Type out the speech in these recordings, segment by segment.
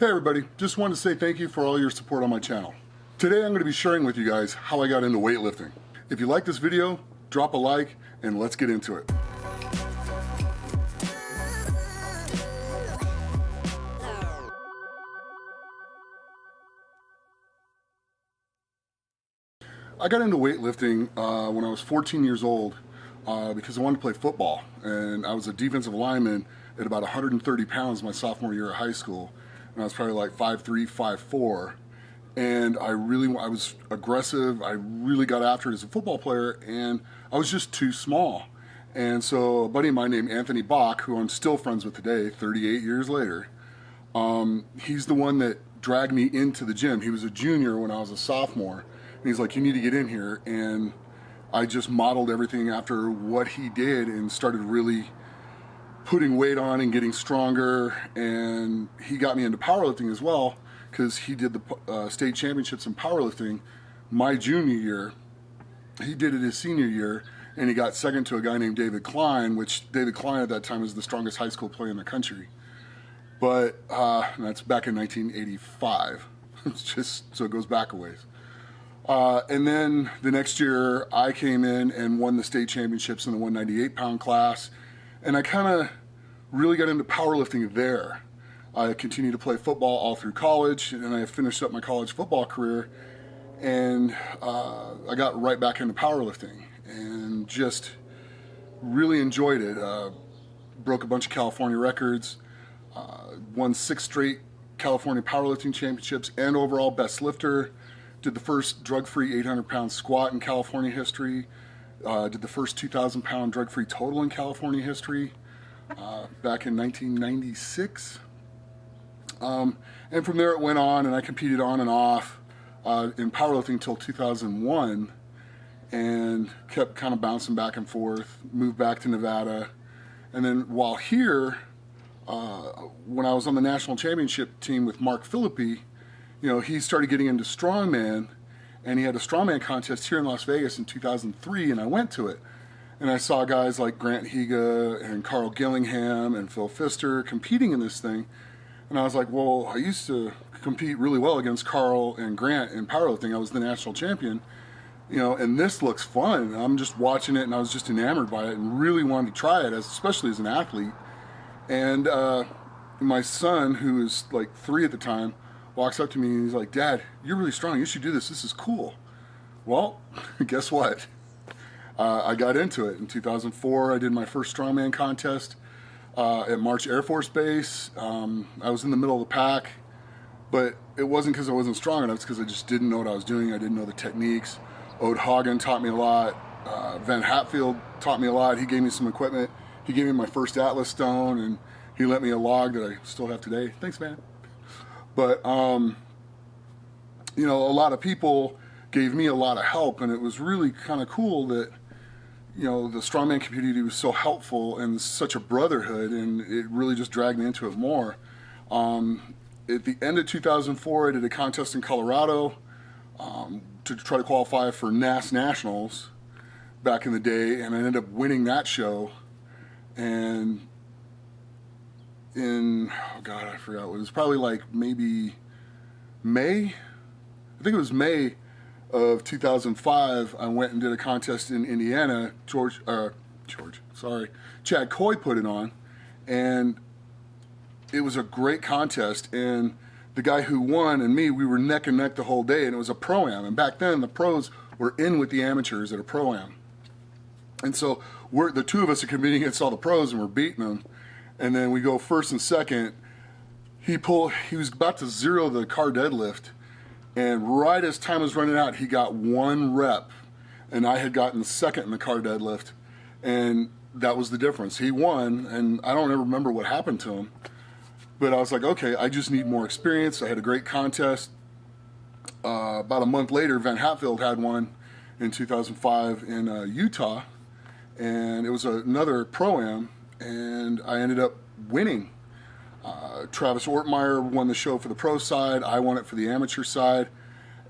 Hey everybody, just wanted to say thank you for all your support on my channel. Today I'm going to be sharing with you guys how I got into weightlifting. If you like this video, drop a like and let's get into it. I got into weightlifting when I was 14 years old because I wanted to play football, and I was a defensive lineman at about 130 pounds my sophomore year of high school, and I was probably like 5'3", 5'4", and I was aggressive. I really got after it as a football player, and I was just too small. And so a buddy of mine named Anthony Bach, who I'm still friends with today, 38 years later, he's the one that dragged me into the gym. He was a junior when I was a sophomore, and he's like, you need to get in here. And I just modeled everything after what he did and started really putting weight on and getting stronger. And he got me into powerlifting as well, because he did the state championships in powerlifting my junior year. He did it his senior year, and he got second to a guy named David Klein, which David Klein at that time was the strongest high school player in the country. But that's back in 1985. It's just, so it goes back a ways. And then the next year I came in and won the state championships in the 198 pound class, and I kind of really got into powerlifting there. I continued to play football all through college, and I finished up my college football career, and I got right back into powerlifting and just really enjoyed it. Broke a bunch of California records, won 6 straight California powerlifting championships and overall best lifter. Did the first drug-free 800-pound squat in California history. Did the first 2,000-pound drug-free total in California history back in 1996. And from there it went on, and I competed on and off in powerlifting until 2001, and kept kind of bouncing back and forth. Moved back to Nevada, and then while here, when I was on the national championship team with Mark Philippi, you know, he started getting into Strongman, and he had a Strongman contest here in Las Vegas in 2003, and I went to it. And I saw guys like Grant Higa and Carl Gillingham and Phil Pfister competing in this thing. And I was like, well, I used to compete really well against Carl and Grant in powerlifting. I was the national champion, you know, and this looks fun. I'm just watching it, and I was just enamored by it and really wanted to try it, especially as an athlete. And my son, who was like 3 at the time, walks up to me and he's like, Dad, you're really strong. You should do this. This is cool. Well, guess what? I got into it. In 2004, I did my first Strongman contest at March Air Force Base. I was in the middle of the pack, but it wasn't because I wasn't strong enough. It's because I just didn't know what I was doing. I didn't know the techniques. Ode Hagen taught me a lot. Van Hatfield taught me a lot. He gave me some equipment. He gave me my first Atlas stone, and he lent me a log that I still have today. Thanks, man. But, you know, a lot of people gave me a lot of help, and it was really kind of cool that, you know, the Strongman community was so helpful and such a brotherhood, and it really just dragged me into it more. At the end of 2004, I did a contest in Colorado to try to qualify for NAS Nationals back in the day, and I ended up winning that show. And in, oh God, I forgot, it was probably like maybe May, I think it was May of 2005, I went and did a contest in Indiana. Chad Coy put it on, and it was a great contest, and the guy who won and me, we were neck and neck the whole day, and it was a pro-am, and back then the pros were in with the amateurs at a pro-am. And so the two of us are competing against all the pros, and we're beating them. And then we go first and second. He was about to zero the car deadlift, and right as time was running out, he got 1 rep, and I had gotten second in the car deadlift, and that was the difference. He won, and I don't ever remember what happened to him, but I was like, okay, I just need more experience. I had a great contest. About a month later, Van Hatfield had one in 2005 in Utah, and it was another pro-am, and I ended up winning. Travis Ortmeyer won the show for the pro side. I won it for the amateur side.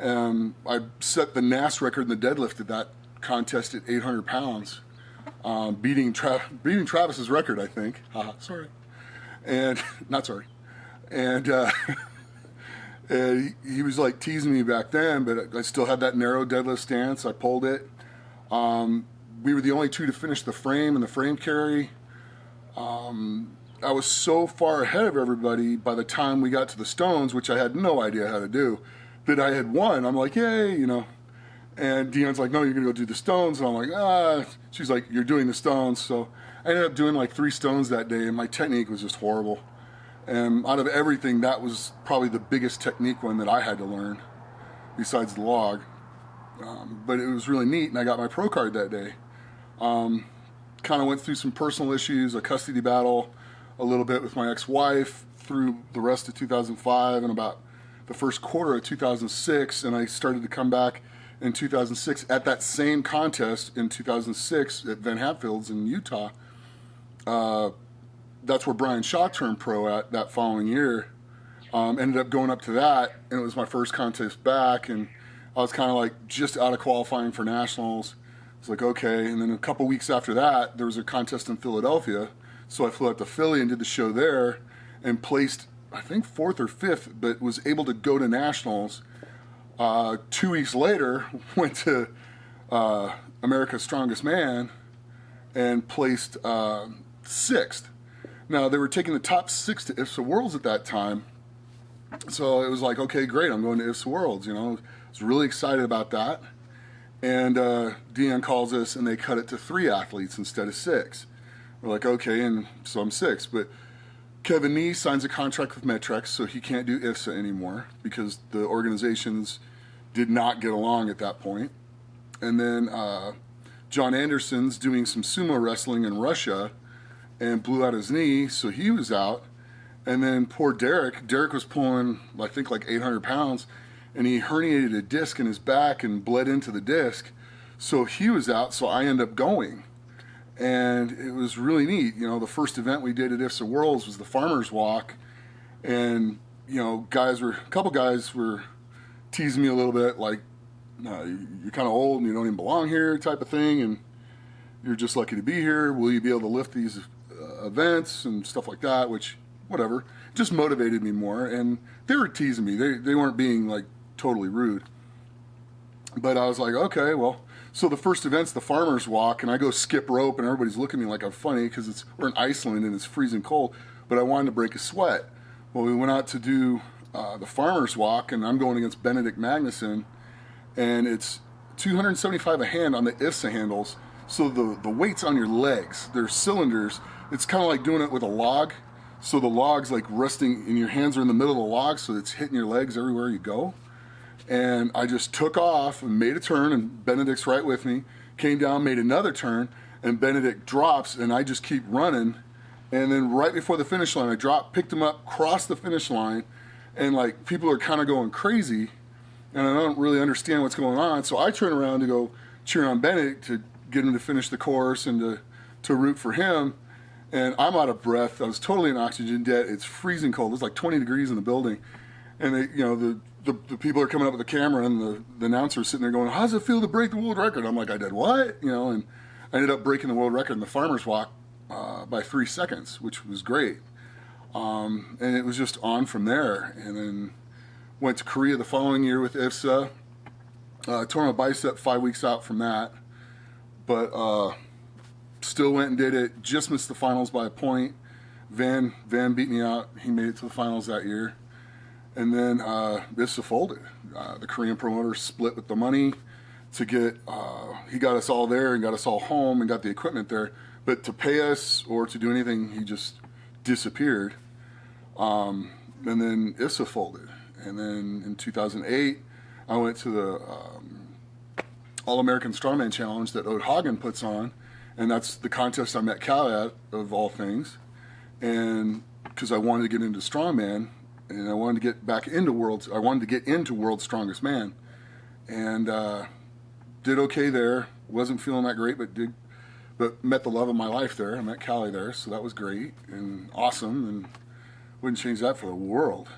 I set the NAS record in the deadlift at that contest at 800 pounds, beating Travis's record, I think. Sorry. And, not sorry. And And he was like teasing me back then, but I still had that narrow deadlift stance. I pulled it. We were the only two to finish the frame and the frame carry. I was so far ahead of everybody by the time we got to the stones, which I had no idea how to do, that I had won. I'm like, yay, you know. And Deon's like, no, you're going to go do the stones. And I'm like, ah. She's like, you're doing the stones. So I ended up doing like 3 stones that day, and my technique was just horrible. And out of everything, that was probably the biggest technique one that I had to learn, besides the log. But it was really neat, and I got my pro card that day. Kind of went through some personal issues, a custody battle, a little bit with my ex-wife through the rest of 2005 and about the first quarter of 2006, and I started to come back in 2006 at that same contest in 2006 at Van Hatfield's in Utah. That's where Brian Shaw turned pro at that following year. Ended up going up to that, and it was my first contest back, and I was kind of like just out of qualifying for nationals. It's like, okay. And then a couple weeks after that, there was a contest in Philadelphia. So I flew out to Philly and did the show there and placed, I think, 4th or 5th, but was able to go to nationals. 2 weeks later, went to America's Strongest Man and placed 6th. Now, they were taking the top 6 to IFSA Worlds at that time. So it was like, okay, great, I'm going to IFSA Worlds, you know. I was really excited about that. And Deon calls us, and they cut it to 3 athletes instead of 6. We're like, okay, and so I'm 6. But Kevin Nee signs a contract with Metrex, so he can't do IFSA anymore because the organizations did not get along at that point. And then John Anderson's doing some sumo wrestling in Russia and blew out his knee, so he was out. And then poor Derek was pulling, I think, like 800 pounds, and he herniated a disc in his back and bled into the disc. So he was out, so I ended up going. And it was really neat. You know, the first event we did at IFSA Worlds was the Farmer's Walk. And, you know, a couple guys were teasing me a little bit, like, you're kind of old and you don't even belong here type of thing. And you're just lucky to be here. Will you be able to lift these events and stuff like that, which, whatever, just motivated me more. And they were teasing me. They weren't being, like, totally rude. But I was like, okay, well, so the first event's the Farmer's Walk, and I go skip rope, and everybody's looking at me like I'm funny because we're in Iceland and it's freezing cold, but I wanted to break a sweat. Well, we went out to do the Farmer's Walk, and I'm going against Benedict Magnuson, and it's 275 a hand on the IFSA handles, so the weight's on your legs. They're cylinders. It's kind of like doing it with a log, so the log's like resting, and your hands are in the middle of the log, so it's hitting your legs everywhere you go. And I just took off and made a turn, and Benedict's right with me. Came down, made another turn, and Benedict drops, and I just keep running. And then right before the finish line, I dropped, picked him up, crossed the finish line, and like people are kind of going crazy, and I don't really understand what's going on. So I turn around to go cheer on Benedict to get him to finish the course and to root for him. And I'm out of breath. I was totally in oxygen debt. It's freezing cold. It's like 20 degrees in the building. And they, you know, the people are coming up with the camera, and the announcer's sitting there going, how's it feel to break the world record? I'm like, I did what? You know, and I ended up breaking the world record in the Farmer's Walk by 3 seconds, which was great. And it was just on from there. And then went to Korea the following year with IFSA. Tore my bicep 5 weeks out from that. But still went and did it. Just missed the finals by a point. Van beat me out. He made it to the finals that year. And then IFSA folded. The Korean promoter split with the money to get, he got us all there and got us all home and got the equipment there. But to pay us or to do anything, he just disappeared. And then IFSA folded. And then in 2008, I went to the All-American Strongman Challenge that Ode Hagen puts on. And that's the contest I met Cal at, of all things. And because I wanted to get into Strongman, and I wanted to get back into World's Strongest Man, and did okay there. Wasn't feeling that great, but met the love of my life there. I met Callie there, so that was great and awesome, and wouldn't change that for the world.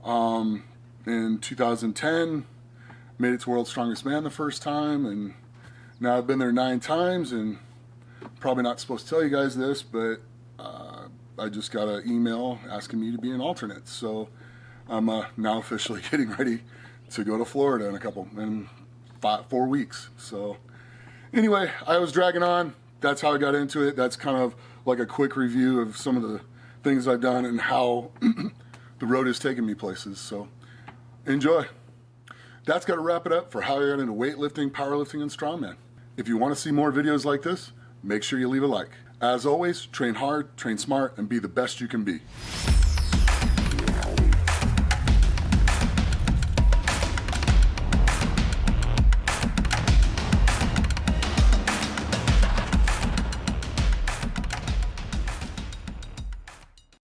In 2010, made it to World's Strongest Man the first time, and now I've been there 9 times, and probably not supposed to tell you guys this, but I just got an email asking me to be an alternate. So I'm now officially getting ready to go to Florida in 4 weeks. So anyway, I was dragging on. That's how I got into it. That's kind of like a quick review of some of the things I've done and how the road has taken me places. So enjoy. That's got to wrap it up for how I got into weightlifting, powerlifting, and strongman. If you want to see more videos like this, make sure you leave a like. As always, train hard, train smart, and be the best you can be.